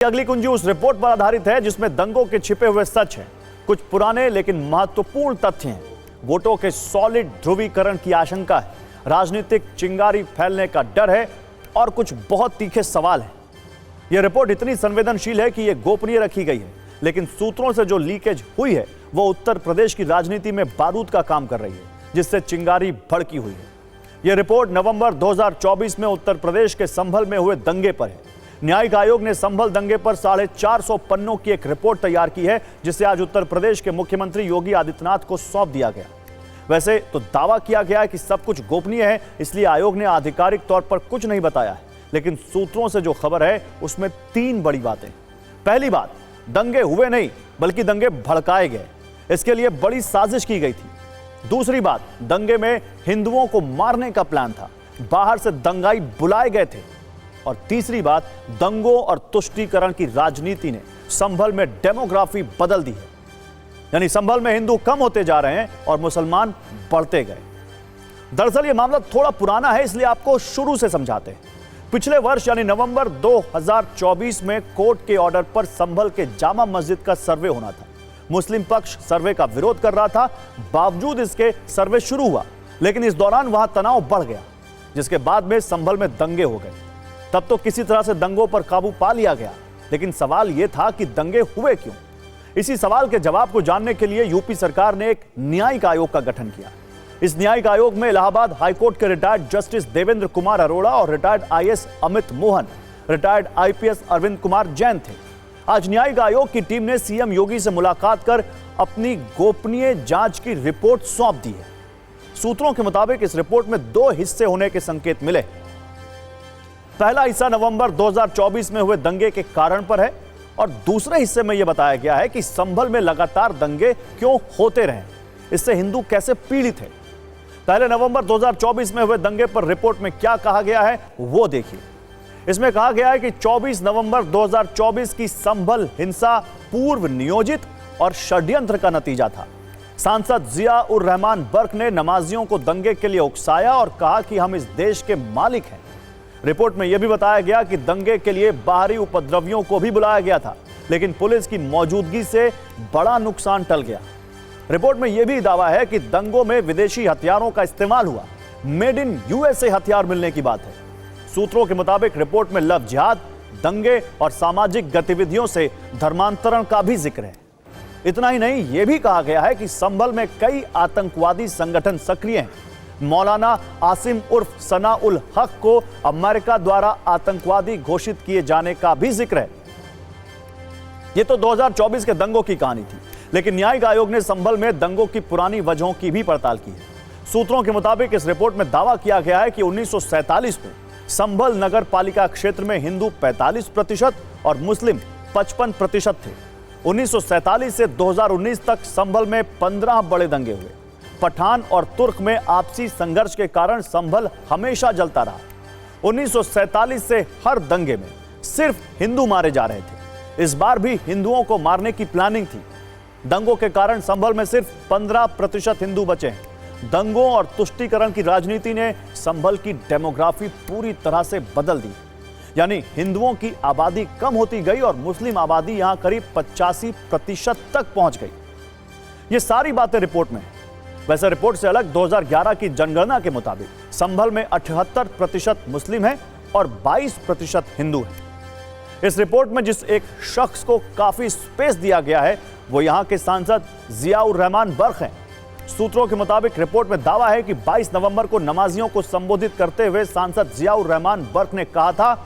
अगली कुंजी उस रिपोर्ट पर आधारित है जिसमें दंगों के छिपे हुए सच हैं, कुछ पुराने लेकिन महत्वपूर्ण तथ्य हैं, वोटों के सॉलिड ध्रुवीकरण की आशंका है, राजनीतिक चिंगारी फैलने का डर है और कुछ बहुत तीखे सवाल हैं। यह रिपोर्ट इतनी संवेदनशील है कि यह गोपनीय रखी गई है, लेकिन सूत्रों से जो लीकेज हुई है वो उत्तर प्रदेश की राजनीति में बारूद का काम कर रही है, जिससे चिंगारी भड़की हुई है। यह रिपोर्ट नवंबर 2024 में उत्तर प्रदेश के संभल में हुए दंगे पर है। न्यायिक आयोग ने संभल दंगे पर 450 पन्नों की एक रिपोर्ट तैयार की है, जिसे आज उत्तर प्रदेश के मुख्यमंत्री योगी आदित्यनाथ को सौंप दिया गया। वैसे तो दावा किया गया है कि सब कुछ गोपनीय है, इसलिए आयोग ने आधिकारिक तौर पर कुछ नहीं बताया है, लेकिन सूत्रों से जो खबर है उसमें 3 बड़ी बातें। पहली बात, दंगे हुए नहीं बल्कि दंगे भड़काए गए, इसके लिए बड़ी साजिश की गई थी। दूसरी बात, दंगे में हिंदुओं को मारने का प्लान था, बाहर से दंगाई बुलाए गए थे। और तीसरी बात, दंगों और तुष्टीकरण की राजनीति ने संभल में डेमोग्राफी बदल दी है, यानी संभल में हिंदू कम होते जा रहे हैं और मुसलमान बढ़ते गए। दरअसल यह मामला थोड़ा पुराना है, इसलिए आपको शुरू से समझाते हैं। पिछले वर्ष यानी नवंबर 2024 में कोर्ट के ऑर्डर पर संभल के जामा मस्जिद का सर्वे होना था। मुस्लिम पक्ष सर्वे का विरोध कर रहा था, बावजूद इसके सर्वे शुरू हुआ, लेकिन इस दौरान वहां तनाव बढ़ गया, जिसके बाद में संभल में दंगे हो गए। तब तो किसी तरह से दंगों पर काबू पा लिया गया, लेकिन सवाल यह था कि दंगे हुए क्यों। इसी सवाल के जवाब को जानने के लिए यूपी सरकार ने एक न्यायिक आयोग का गठन किया। इस न्यायिक आयोग में इलाहाबाद हाईकोर्ट के रिटायर्ड जस्टिस देवेंद्र कुमार अरोड़ा और retired IAS Amit Mohan, retired IPS Arvind Kumar Jain थे। आज न्यायिक आयोग की टीम ने सीएम योगी से मुलाकात कर अपनी गोपनीय जांच की रिपोर्ट सौंप दी है। सूत्रों के मुताबिक इस रिपोर्ट में 2 हिस्से होने के संकेत मिले। पहला हिस्सा नवंबर 2024 में हुए दंगे के कारण पर है और दूसरे हिस्से में यह बताया गया है कि संभल में लगातार दंगे क्यों होते रहे, इससे हिंदू कैसे पीड़ित हैं। पहले नवंबर 2024 में हुए दंगे पर रिपोर्ट में क्या कहा गया है वो देखिए। इसमें कहा गया है कि 24 नवंबर 2024 की संभल हिंसा पूर्व नियोजित और षड्यंत्र का नतीजा था। सांसद जिया उर रहमान बर्क ने नमाजियों को दंगे के लिए उकसाया और कहा कि हम इस देश के मालिक हैं। रिपोर्ट में यह भी बताया गया कि दंगे के लिए बाहरी उपद्रवियों को भी बुलाया गया था, लेकिन पुलिस की मौजूदगी से बड़ा नुकसान टल गया। रिपोर्ट में यह भी दावा है कि दंगों में विदेशी हथियारों का इस्तेमाल हुआ, मेड इन यूएसए हथियार मिलने की बात है। सूत्रों के मुताबिक रिपोर्ट में लव जिहाद, दंगे और सामाजिक गतिविधियों से धर्मांतरण का भी जिक्र है। इतना ही नहीं, यह भी कहा गया है कि संभल में कई आतंकवादी संगठन सक्रिय हैं। मौलाना आसिम उर्फ सना उल हक को अमेरिका द्वारा आतंकवादी घोषित किए जाने का भी जिक्र है। यह तो 2024 के दंगों की कहानी थी, लेकिन न्यायिक आयोग ने संभल में दंगों की पुरानी वजहों की भी पड़ताल की है। सूत्रों के मुताबिक इस रिपोर्ट में दावा किया गया है कि 1947 में संभल नगर पालिका क्षेत्र में हिंदू 45% और मुस्लिम 55% थे। 1947 से 2019 तक संभल में 15 बड़े दंगे हुए। पठान और तुर्क में आपसी संघर्ष के कारण संभल हमेशा जलता रहा। 1947 से हर दंगे में सिर्फ हिंदू मारे जा रहे थे। इस बार भी हिंदुओं को मारने की प्लानिंग थी। दंगों के कारण संभल में सिर्फ 15% हिंदू बचे हैं। दंगों और तुष्टीकरण की राजनीति ने संभल की डेमोग्राफी पूरी तरह से बदल दी, यानी हिंदुओं की आबादी कम होती गई और मुस्लिम आबादी यहां करीब 85% तक पहुंच गई। ये सारी बातें रिपोर्ट में है। वैसे रिपोर्ट से अलग 2011 की जनगणना के मुताबिक संभल में 78% मुस्लिम हैं और 22% हिंदू हैं। इस रिपोर्ट में जिस एक शख्स को काफी स्पेस दिया गया है वो यहां के सांसद जिया उर रहमान बर्क हैं। सूत्रों के मुताबिक रिपोर्ट में दावा है कि 22 नवंबर को नमाजियों को संबोधित करते हुए सांसद जिया उर रहमान बर्क ने कहा था,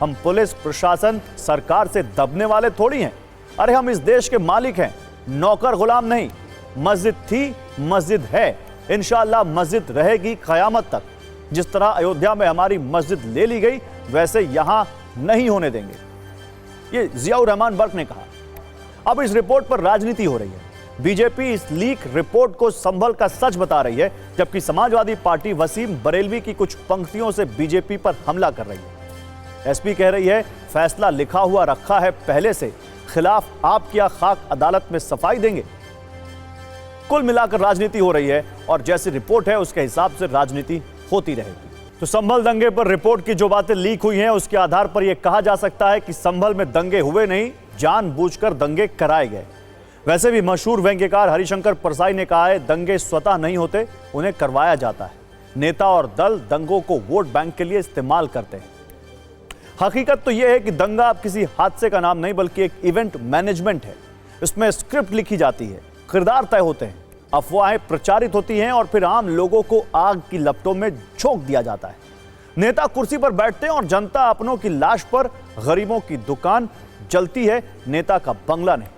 हम पुलिस प्रशासन सरकार से दबने वाले थोड़ी हैं, अरे हम इस देश के मालिक हैं, नौकर गुलाम नहीं। मस्जिद थी, मस्जिद है, इंशाअल्लाह मस्जिद रहेगी कयामत तक। जिस तरह अयोध्या में हमारी मस्जिद ले ली गई, वैसे यहां नहीं होने देंगे, ये जिया उर रहमान बर्क ने कहा। अब इस रिपोर्ट पर राजनीति हो रही है। बीजेपी इस लीक रिपोर्ट को संभल का सच बता रही है, जबकि समाजवादी पार्टी वसीम बरेलवी की कुछ पंक्तियों से बीजेपी पर हमला कर रही है। एसपी कह रही है, फैसला लिखा हुआ रखा है पहले से, खिलाफ आप क्या खाक अदालत में सफाई देंगे। कुल मिलाकर राजनीति हो रही है और जैसी रिपोर्ट है उसके हिसाब से राजनीति होती रहेगी। तो संभल दंगे पर रिपोर्ट की जो बातें लीक हुई हैं उसके आधार पर यह कहा जा सकता है कि संभल में दंगे हुए नहीं, जानबूझकर दंगे कराए गए। वैसे भी मशहूर व्यंग्यकार हरिशंकर परसाई ने कहा है, दंगे स्वतः नहीं होते, उन्हें करवाया जाता है। नेता और दल दंगों को वोट बैंक के लिए इस्तेमाल करते हैं। हकीकत तो यह है कि दंगा अब किसी हादसे का नाम नहीं बल्कि एक इवेंट मैनेजमेंट है। इसमें स्क्रिप्ट लिखी जाती है, किरदार तय होते हैं, अफवाहें प्रचारित होती हैं और फिर आम लोगों को आग की लपटों में झोंक दिया जाता है। नेता कुर्सी पर बैठते हैं और जनता अपनों की लाश पर। गरीबों की दुकान जलती है, नेता का बंगला नहीं।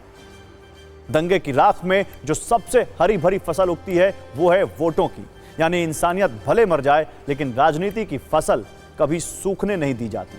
दंगे की राख में जो सबसे हरी भरी फसल उगती है वो है वोटों की, यानी इंसानियत भले मर जाए लेकिन राजनीति की फसल कभी सूखने नहीं दी जाती।